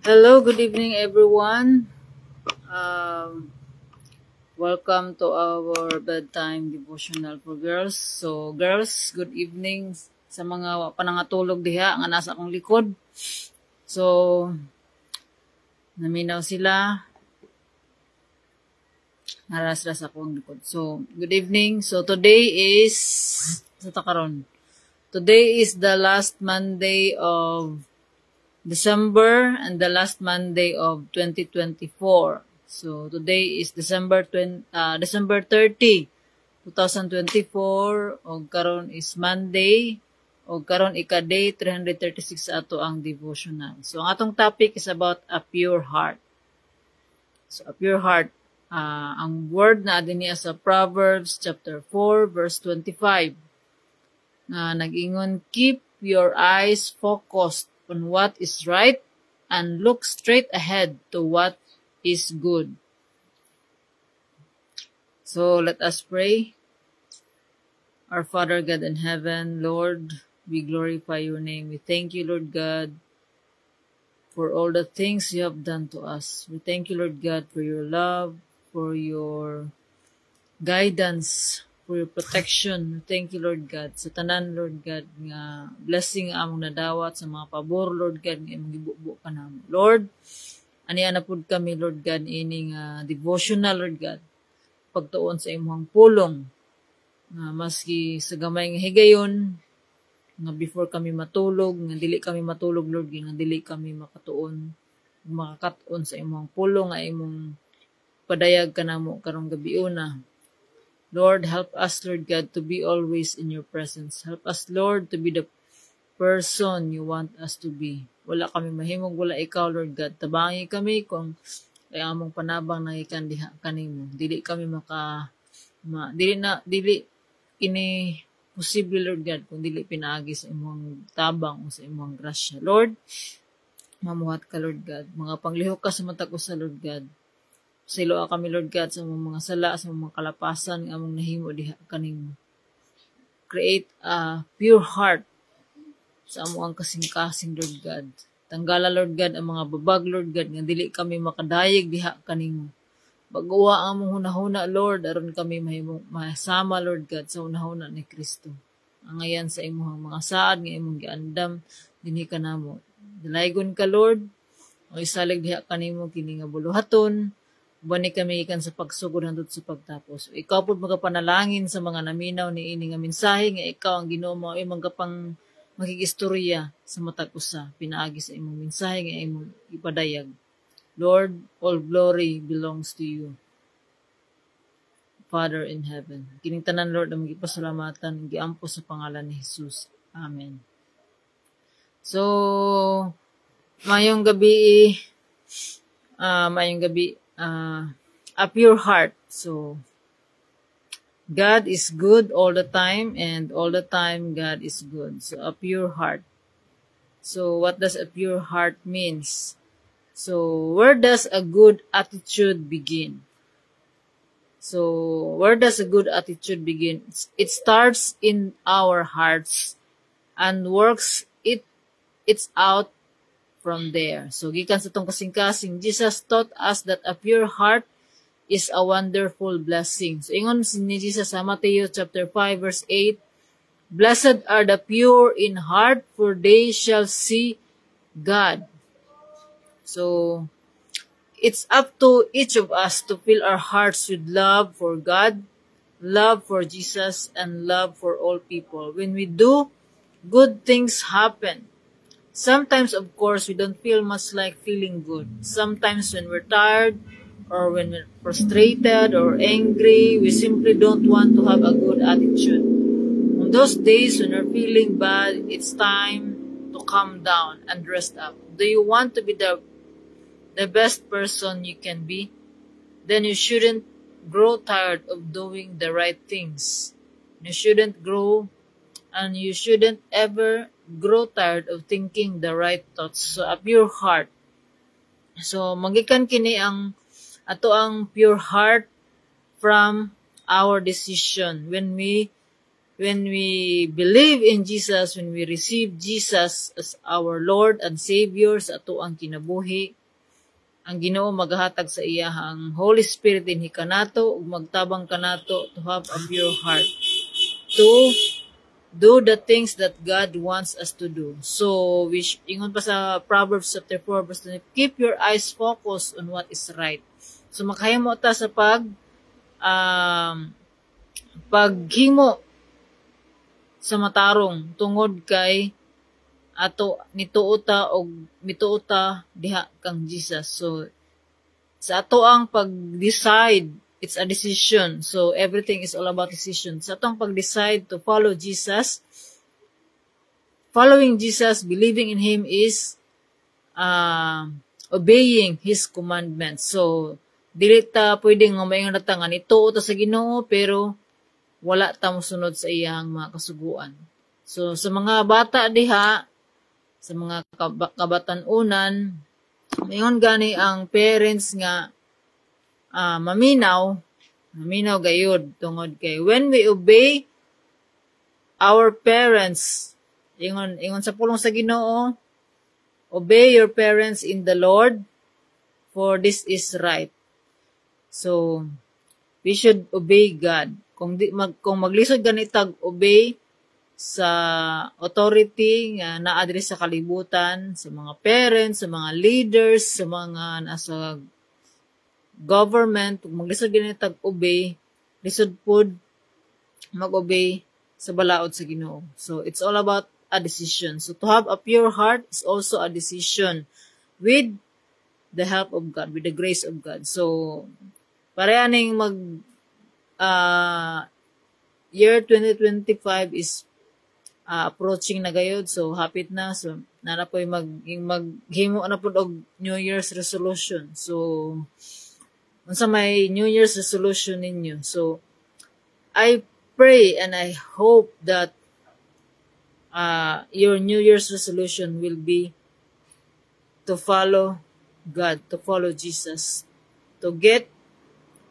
Hello, good evening everyone. Um, Welcome to our bedtime devotional for girls. So, girls, good evening sa mga panangatulog diha nga nasa akong likod. So, naminaw sila. Naras-ras akong likod. So, good evening. So, today is sa takaron. Today is the last Monday of December and the last Monday of 2024. So today is December 30, 2024 o karon is Monday o karon ika-day 336 ato ang devotional. So ang atong topic is about a pure heart. So a pure heart, ang word na adiniya sa Proverbs chapter 4 verse 25 na nag-ingon, keep your eyes focused on what is right and look straight ahead to what is good. So let us pray. Our Father God in heaven, Lord, we glorify your name. We thank you, Lord God, for all the things you have done to us. We thank you, Lord God, for your love, for your guidance, for your protection. Thank you, Lord God. Sa tanan, Lord God, nga blessing among nadawat sa mga pabor, Lord God, nga imong gibubo ka namo. Lord, aniya na pud kami, Lord God, ining devotional, Lord God, pagtuon sa imong pulong, nga maski sa gamay nga higayon, nga before kami matulog, nga dili kami matulog, Lord, nga dili kami makakatuon sa imong pulong, nga imong padayag ka namo karong gabiuna. Lord, help us, Lord God, to be always in your presence. Help us, Lord, to be the person you want us to be. Wala kami mahimong, wala ikaw, Lord God. Tabangi kami kung ay among panabang na ikan diha kanimo. Dili kami dili ini posible, Lord God, kung dili pinaagi sa imong tabang o sa imong grasya. Lord, mamuhat ka, Lord God. Mga panglihok ka sa mata ko sa Lord God. Silo kami, Lord God, sa mga sala, sa mga kalapasan, ng among nahimo diha kanimo. Create a pure heart sa among kasing-kasing, Lord God. Tanggala, Lord God, ang mga babag, Lord God, nga dili kami makadayeg diha kanimo. Baguwa ang among hunahuna, Lord, aron kami mahasama, Lord God, sa hunahuna ni Kristo. Ang ngayon sa imong mga saad, nga imong giandam, dinhi kanamo. Dalaygon ka, Lord, o isalig diha kanimo kini nga buluhaton, bani kami ikan sa pagsugod hangtod sa pagtapos. Ikaw po magapanalangin sa mga naminaw ni ini nga mensahe nga ikaw ang Ginoo mo ay magapang makikistorya sa matag usa pinaagi sa imong mensahe nga imong ipadayag. Lord, all glory belongs to you, Father in heaven. Kining tanan, Lord, ang magipasalamatan giampo sa pangalan ni Jesus. Amen. So, mayong gabi, a pure heart. So, God is good all the time, and all the time God is good. So, a pure heart. So, what does a pure heart means? So, where does a good attitude begin? So, where does a good attitude begin? It starts in our hearts and works it's out from there. So, gikan sa tong kasing-kasing, Jesus taught us that a pure heart is a wonderful blessing. So, ingon ni Jesus sa Matthew chapter 5 verse 8, blessed are the pure in heart, for they shall see God. So, it's up to each of us to fill our hearts with love for God, love for Jesus, and love for all people. When we do, good things happen. Sometimes, of course, we don't feel much like feeling good. Sometimes when we're tired, or when we're frustrated or angry, we simply don't want to have a good attitude. On those days when we're feeling bad, it's time to calm down and rest up. Do you want to be the best person you can be? Then you shouldn't grow tired of doing the right things. You shouldn't ever grow tired of thinking the right thoughts. So, a pure heart. So, magikan kini ang pure heart from our decision. When we believe in Jesus, when we receive Jesus as our Lord and Savior sa ato ang kinabuhi, ang Ginoo magahatag sa iya ang Holy Spirit dinhi kanato ug magtabang kanato to have a pure heart to do the things that God wants us to do. So, ingon pa sa Proverbs chapter 4 verse 20, keep your eyes focused on what is right. So, makahimo ta sa paghimo sa matarong tungod kay ato nituota og mituota diha kang Jesus. So, sa ato ang pag-decide, it's a decision. So, everything is all about decision. Sa atong pag-decide to follow Jesus, following Jesus, believing in Him is obeying His commandments. So, dili ta pwedeng nga maingon ta nga nituo ta sa Ginoo pero wala ta mosunod sa iyang mga kasuguan. So, sa mga bata diha, sa mga kabatan-unan, mayon gani ang parents nga maminaw gayud tungod kay when we obey our parents, ingon sa pulong sa Ginoo, obey your parents in the Lord, for this is right. So we should obey God. Kung maglisod ganitag obey sa authority nga naa diri sa kalibutan, sa mga parents, sa mga leaders, sa mga nasa government, kung maglisod ganitag obey, lisod pud mag-obey sa balaod sa Ginoo. So it's all about a decision. So to have a pure heart is also a decision with the help of God, with the grace of God. So pareha ning year 2025 is approaching na gayud, so hapit na. So nana po'y maghimo na pud og New Year's resolution. So unsa may New Year's resolution ninyo? So I pray and I hope that your New Year's resolution will be to follow God, to follow Jesus, to get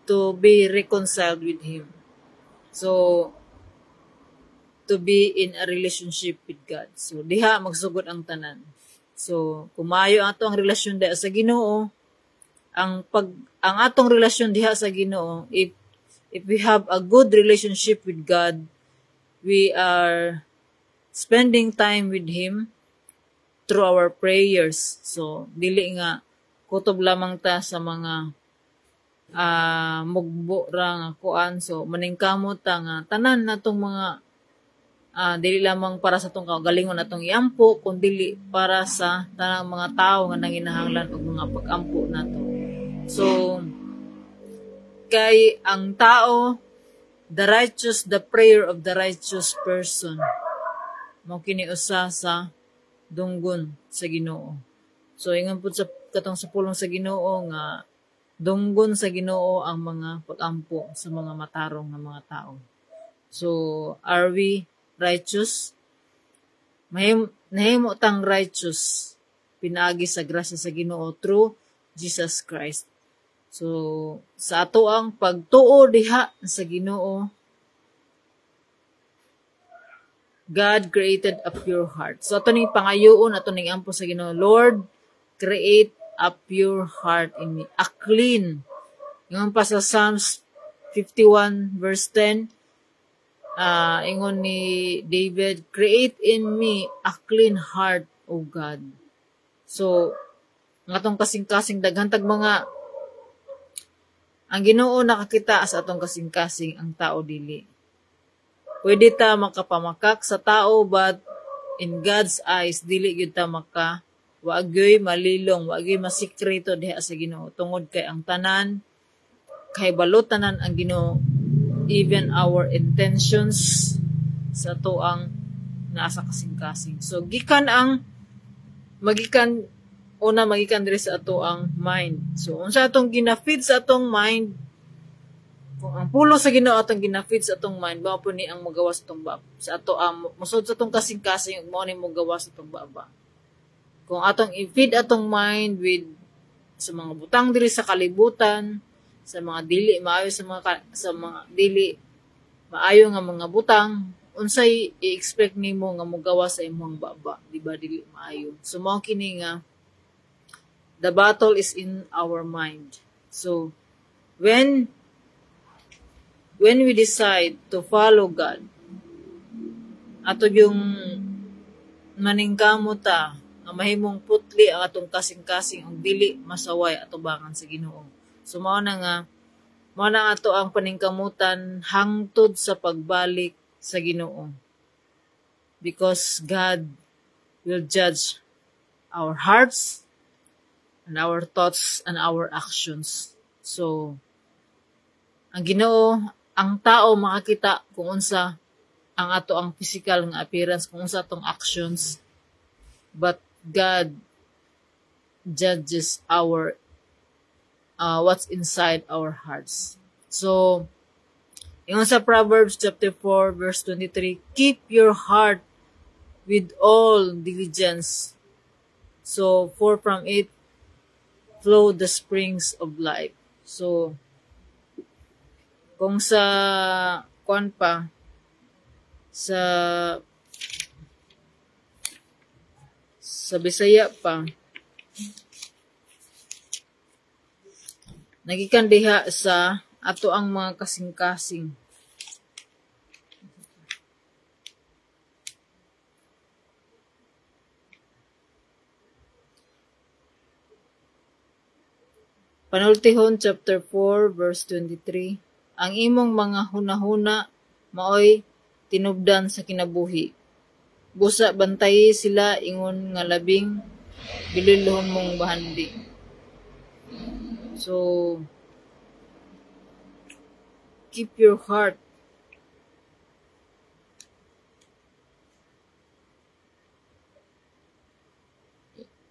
to be reconciled with Him. So to be in a relationship with God. So, diha magsugod ang tanan. So, kumayo ato ang relasyon diha sa Ginoo, ang atong relasyon diha sa Ginoo, if we have a good relationship with God, we are spending time with Him through our prayers. So, dili nga kutob lamang ta sa mga mugbo ra nga kuan. So, maningkamot ta nga tanan natong mga dili lamang para sa tong kaugalingon atong iampo, kundi para sa tanang mga tao nga nanginahanglan og mga pag-ampo nato. So kay ang tao, the prayer of the righteous person, mao kini usa sa dunggon sa Ginoo. So ingon pud sa katong sa pulong sa Ginoo nga dunggon sa Ginoo ang mga pag-ampo sa mga matarong nga mga tao. So are we righteous? Nahimo tang righteous pinaagi sa grasya sa Ginoo through Jesus Christ. So sa ato ang pagtuo diha sa Ginoo, God created a pure heart. So ato ning pangayoon, ato ning ampo sa Ginoo, Lord, create a pure heart in me, a clean. Ingon pa sa Psalms 51 verse 10, ingon ni David, create in me a clean heart, O God. So, ang atong kasing-kasing daghantag mga, ang Ginoo nakakita sa atong kasing-kasing, ang tao dili. Pwede ta makapamakak sa tao, but in God's eyes, dili gyud ta wagyoy malilong, wagyoy masikreto diha sa Ginoo. Tungod kay ang tanan, kay balutanan ang Ginoo, even our intentions sa to ang nasa kasing-kasing. So magikan diri sa ato ang mind. So unsa atong ginafeed sa atong mind, kung ang pulo sa Ginoo atong ginafeed sa atong mind, mao po ni ang magawa sa atong sa ato ang musod sa atong kasing-kasing, mao ni magawa sa atong baba. Kung atong i-feed atong mind with sa mga butang diri sa kalibutan, sa mga dili maayo sa mga dili maayo nga mga butang, unsay i-expect nimo nga mogawa sa imong baba, di ba? Dili maayo. So mao kini nga the battle is in our mind. So when we decide to follow God, ato yung maningkamot ta nga mahimong putli ang atong kasing-kasing ang dili masaway atubangan sa Ginoo. So mao na ato ang paningkamutan hangtod sa pagbalik sa Ginoo. Because God will judge our hearts and our thoughts and our actions. So ang Ginoo, ang tao makakita kung unsa ang ato ang physical nga appearance, kung unsa atong actions, but God judges our what's inside our hearts. So yung sa Proverbs chapter 4 verse 23, keep your heart with all diligence. So for from it flow the springs of life. So kung sa kuan pa sa Bisaya pa, nagikan diha sa ato ang mga kasing-kasing. Panultihon chapter 4 verse 23, ang imong mga hunahuna maoy tinubdan sa kinabuhi. Busa bantayi sila ingon nga labing bililohon mong bahandi. So keep your heart.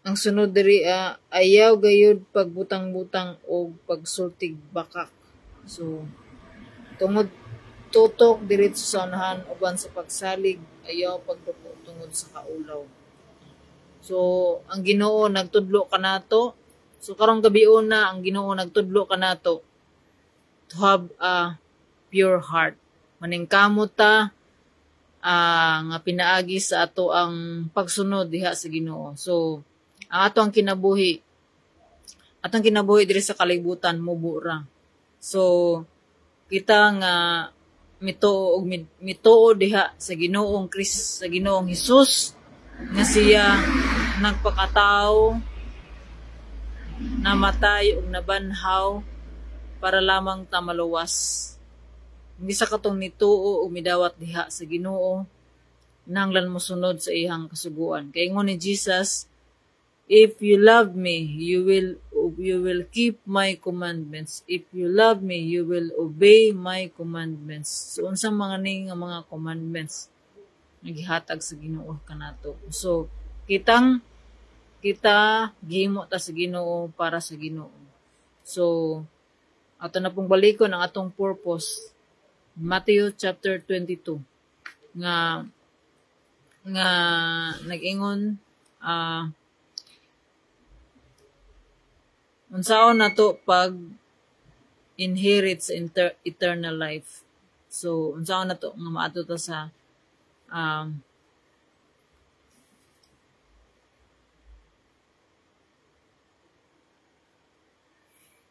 Ang sunod diri ayaw gayud pagbutang-butang o pagsultig bakak. So tungod tutok diretso sa unahan uban sa pagsalig, ayaw pagduko tungod sa kaulaw. So ang Ginoo nagtudlo kanato. So karong gabion na ang Ginoo nagtudlo kanato to have a pure heart. Maningkamot ta nga pinaagi sa ato ang pagsunod diha sa Ginoo. So ang ato ang kinabuhi diri sa kalibutan mubura. So kita nga mituo diha sa Ginoong sa Ginoong Hesus nga siya nagpakatao, namatay ug nabanhaw para lamang ta maluwas. Hindi sa katong nituo ug midawat diha sa Ginoo nanglan mosunod sa iyang kasuguan. Kay ingon ni Jesus, if you love me, you will keep my commandments. If you love me, you will obey my commandments. So unsang mga ning mga commandments naghihatag sa Ginoo kanato. So kita gihimo ta sa Ginoo para sa Ginoo. So ato na pong balikon ang atong purpose. Matthew chapter 22 nga nag-ingon unsaon nato pag inherit sa eternal life. So unsaon nato nga maato ta sa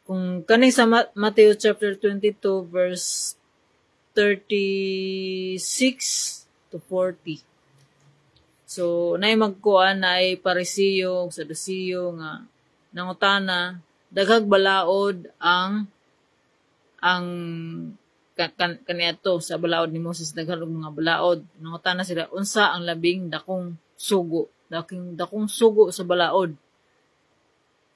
kung kani sa Matthew chapter 22 verse 36 to 40. So nay magkuan ay Parisiyo sa Sadusiyo nga nangutana daghag balaod ang kaniadto sa balaod ni Moses, daghang mga balaod. Nangutana sila unsa ang labing dakong sugo sa balaod.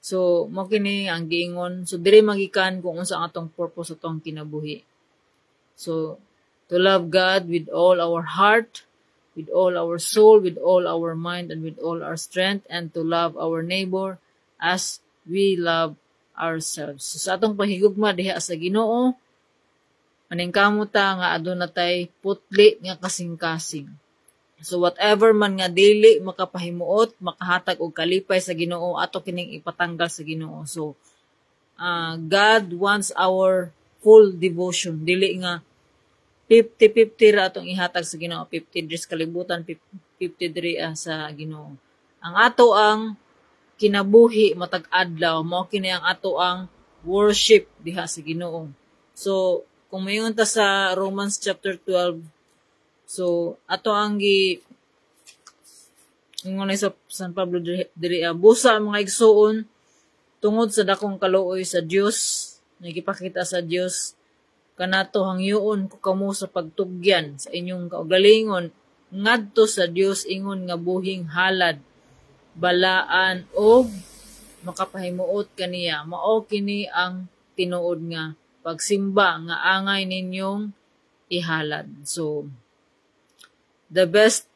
So mo kini ang giingon. So diri magikan kung unsa ang atong purpose atong kinabuhi. So to love God with all our heart, with all our soul, with all our mind, and with all our strength, and to love our neighbor as we love ourselves. So, sa atong pahigugma diha sa Ginoo, maningkamot ta nga aduna tay putli nga kasing-kasing. So whatever man nga dili makapahimuot, makahatag og kalipay sa Ginoo, ato kining ipatanggal sa Ginoo. So God wants our full devotion. Dili nga 50-50 ra atong ihatag sa Ginoo, 50 diri sa kalibutan, 50 diri sa Ginoo. Ang ato ang kinabuhi matag adlaw mao kini ang ato ang worship diha sa Ginoo. So kung mayon ta sa Romans chapter 12, so ato ang ingon sa San Pablo diri busa ang mga igsoon tungod sa dakong kaluoy sa Dios nagipakita sa Dios kanato hangyoon ko kamo sa pagtugyan sa inyong kaugalingon ngadto sa Dios ingon nga buhing halad balaan og makapahimuot kaniya mao kini ang tinuod nga pagsimba nga angay ninyong ihalad. So the best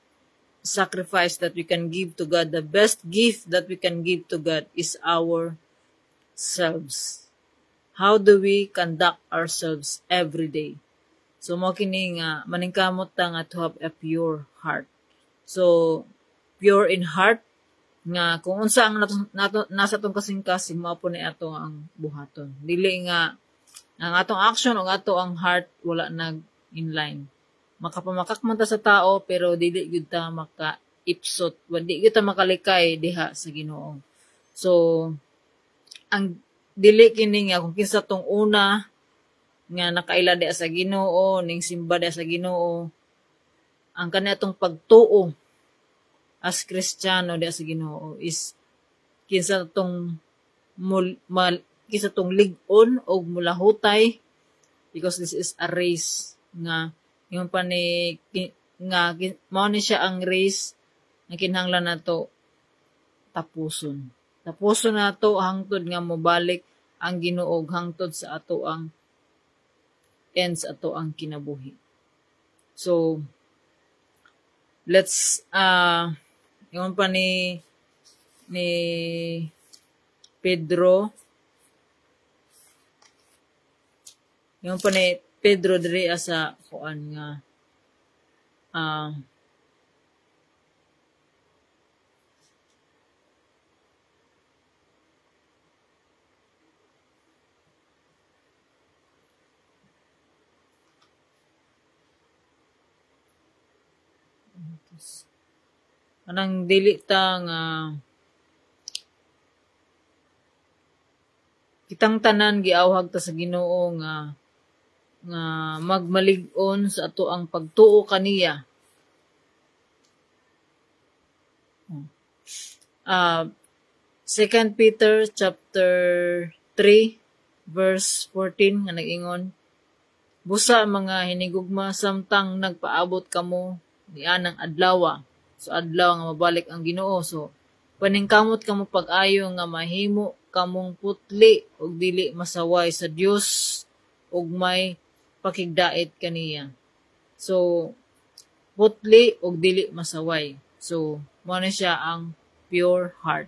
sacrifice that we can give to God, the best gift that we can give to God is ourselves. How do we conduct ourselves every day? So mo kini nga maningkamot ta nga to have a pure heart. So pure in heart nga kung unsa ang nasa tong kasing-kasing mao po ni ato ang buhaton. Dili nga ang atong action o ato ang heart wala nag inline. Makapamakak man ta sa tao pero dili gyud ta maka-ipsot, dili gyud ta makalikay diha sa Ginoo. So ang dili kini nga kung kinsa tong una nga nakaila diha sa Ginoo ning simba diha sa Ginoo ang kanatong pagtuo as Kristiyano diha sa Ginoo is kinsa tong kinsa tong lig-on og mulahutay because this is a race nga yung pa ni nga mao ni siya ang race na kinahanglan nato tapuson nato hangtod nga mobalik ang Ginoo hangtod sa ato ang ends ato ang kinabuhi. So let's yung pa ni Pedro diri sa kuan nga anang dili ta nga kitang tanan giawhag ta sa Ginoo nga magmalig-on sa ato ang pagtuo kaniya. 2 Peter chapter 3 verse 14 nga nag-ingon, busa mga hinigugma samtang nagpaabot kamo nianang adlaw. So adlaw nga mabalik ang Ginoo. So paningkamot kamo pag-ayo nga mahimo kamong putli og dili masaway sa Dios ug may pakigdait kaniya. So putli og dili masaway. So mao na siya ang pure heart.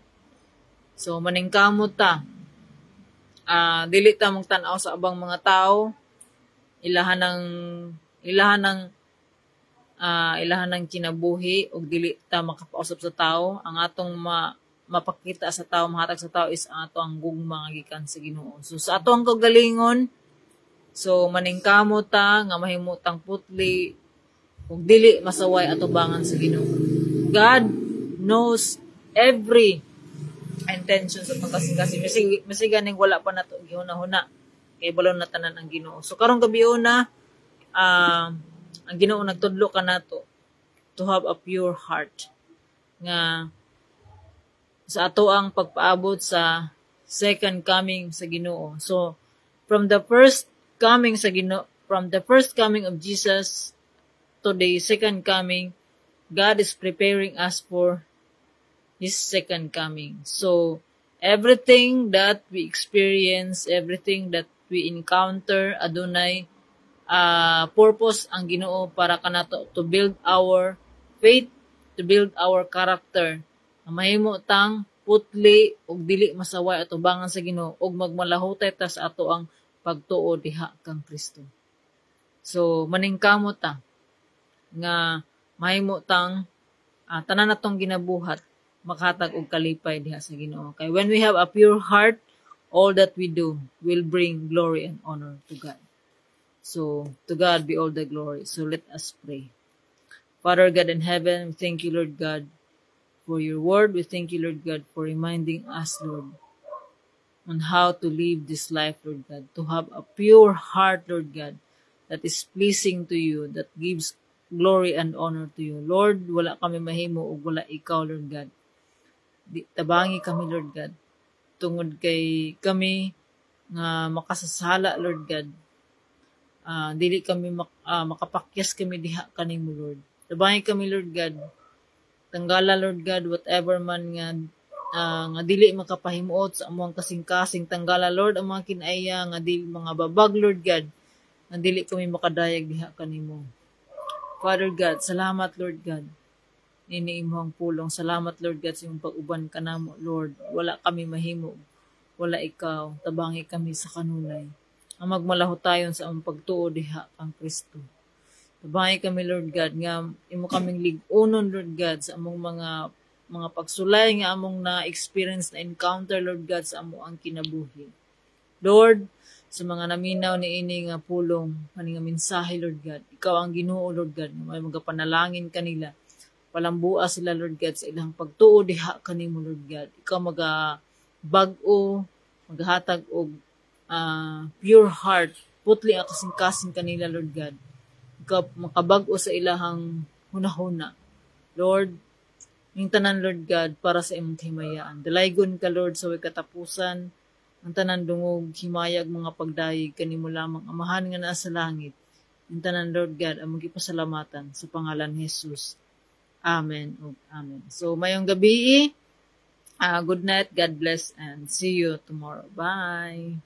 So maningkamot ta dili ta mong tan-aw sa abang mga tao, ilahan ng kinabuhi og dili ta makapausap sa tao. Ang atong mapakita sa tao, mahatag sa tao is ang ato ang gugma nga gikan sa Ginoo. So sa ato ang kagalingon, so maningkamot ta nga mahimutang putli ug dili masaway atubangan sa Ginoo. God knows every intention sa pagkasing-kasing. Masiga ning wala pa nato gihuna-huna kay balon na tanan ang Ginoo. So karong gabi una ang Ginoo nagtudlo kanato to have a pure heart nga sa ato ang pagpaabot sa second coming sa Ginoo. So from the first coming of Jesus to the second coming, God is preparing us for His second coming. So everything that we experience, everything that we encounter, adunay purpose ang Ginoo para kanato to build our faith, to build our character. Mahimo tang putli ug dili masaway atubangan sa Ginoo ug magmalahutay ta sa ato ang pagtuo diha kang Kristo. So maningkamot ta nga mahimo tang tanan natong ginabuhat makahatag og kalipay diha sa Ginoo. Kay when we have a pure heart, all that we do will bring glory and honor to God. So to God be all the glory. So let us pray. Father God in heaven, we thank you, Lord God, for your word. We thank you, Lord God, for reminding us, Lord, on how to live this life, Lord God, to have a pure heart, Lord God, that is pleasing to you, that gives glory and honor to you. Lord, wala kami mahimo o wala ikaw, Lord God. Tabangi kami, Lord God, tungod kay kami nga makasasala, Lord God. Dili kami makapakyas kami diha kanimo, Lord. Tabangi kami, Lord God. Tanggala, Lord God, whatever man nga dili makapahimuot sa among kasing-kasing. Tanggala, Lord, ang mga kinaiya nga dili mga babag, Lord God, nga dili kami makadayag diha kanimo. Father God, salamat, Lord God. Nini imong pulong. Salamat, Lord God, sa imong pag-uban kanamo, Lord. Wala kami mahimo. Wala ikaw. Tabangi kami sa kanunay. Ang magmalaho tayon sa among pagtuo diha kang Kristo. Tabangi kami, Lord God, nga imo kaming lig-unon, Lord God, sa among mga pagsulay nga among na-experience, na encounter, Lord God, sa among kinabuhi. Lord, sa mga naminaw ni ini nga pulong, kani nga mensahe, Lord God, ikaw ang Ginoo, Lord God, nga may magapanalangin kanila. Palambua sila, Lord God, sa ilang pagtuo diha kanimo, Lord God. Ikaw bag-o, maghatag og pure heart, putli ang kasing-kasing kanila, Lord God. Ikaw makabag-o sa ilahang hunahuna. Lord, yung tanan, Lord God, para sa imong himayaan. Dalaygon ka, Lord, sa way katapusan, ang tanan dungog, himayag mga pagdayig, kanimo lamang amahan nga naa sa langit. Yung tanan, Lord God, among gipasalamatan sa pangalan ni Jesus. Amen. Amen. So, mayong gabi, good night, God bless, and see you tomorrow. Bye.